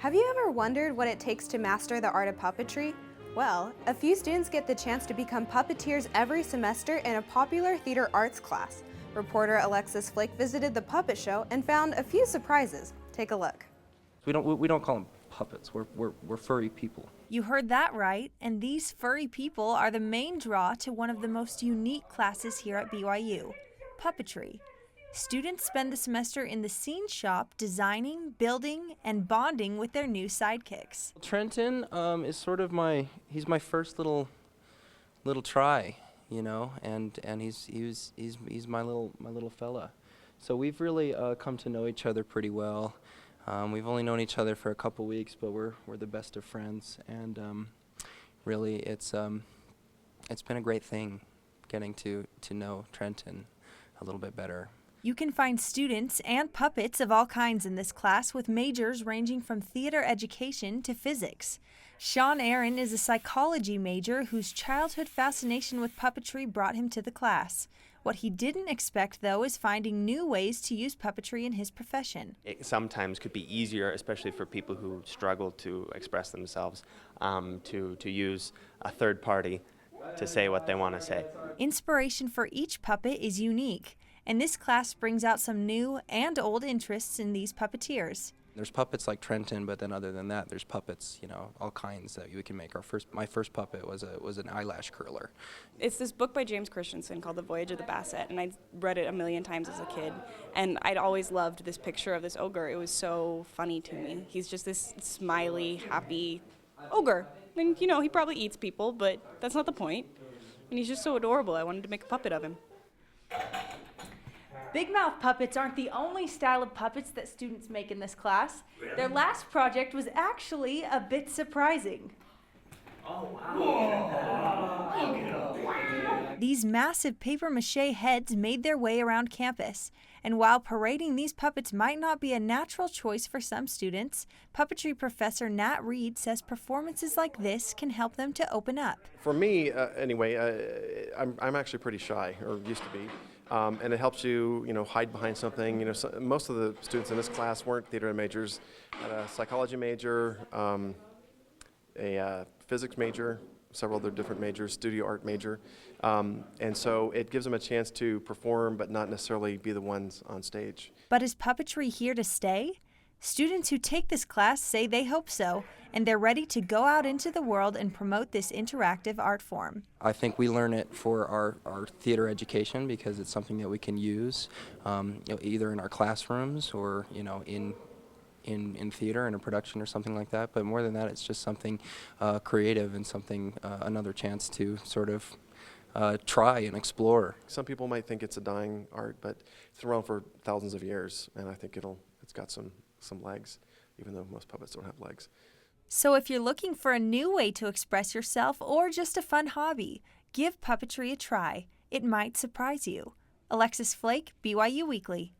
Have you ever wondered what it takes to master the art of puppetry? Well, a few students get the chance to become puppeteers every semester in a popular theater arts class. Reporter Alexis Flake visited the puppet show and found a few surprises. Take a look. We don't call them puppets. We're furry people. You heard that right, and these furry people are the main draw to one of the most unique classes here at BYU, puppetry. Students spend the semester in the scene shop designing, building, and bonding with their new sidekicks. Trenton is sort of he's my first little try, you know, and he's my little fella. So we've really come to know each other pretty well. We've only known each other for a couple weeks, but we're the best of friends, and really it's been a great thing getting to know Trenton a little bit better. You can find students and puppets of all kinds in this class with majors ranging from theater education to physics. Sean Aaron is a psychology major whose childhood fascination with puppetry brought him to the class. What he didn't expect, though, is finding new ways to use puppetry in his profession. It sometimes could be easier, especially for people who struggle to express themselves, to use a third party to say what they want to say. Inspiration for each puppet is unique, and this class brings out some new and old interests in these puppeteers. There's puppets like Trenton, but then other than that, there's puppets, you know, all kinds that we can make. My first puppet was an eyelash curler. It's this book by James Christensen called The Voyage of the Basset, and I read it a million times as a kid. And I'd always loved this picture of this ogre. It was so funny to me. He's just this smiley, happy ogre. And, you know, he probably eats people, but that's not the point. And he's just so adorable. I wanted to make a puppet of him. Big mouth puppets aren't the only style of puppets that students make in this class. Their last project was actually a bit surprising. Oh, wow. These massive papier-mâché heads made their way around campus. And while parading these puppets might not be a natural choice for some students, puppetry professor Nat Reed says performances like this can help them to open up. For me, anyway, I'm actually pretty shy, or used to be. And it helps you, hide behind something. Most of the students in this class weren't theater majors. I had a psychology major, a physics major, several other different majors, studio art major. And so it gives them a chance to perform, but not necessarily be the ones on stage. But is puppetry here to stay? Students who take this class say they hope so, and they're ready to go out into the world and promote this interactive art form. I think we learn it for our theater education because it's something that we can use either in our classrooms or in theater in a production or something like that. But more than that, it's just something creative and something another chance to sort of try and explore. Some people might think it's a dying art, but it's been around for thousands of years, and I think it's got some legs, even though most puppets don't have legs. So if you're looking for a new way to express yourself or just a fun hobby, give puppetry a try. It might surprise you. Alexis Flake, BYU Weekly.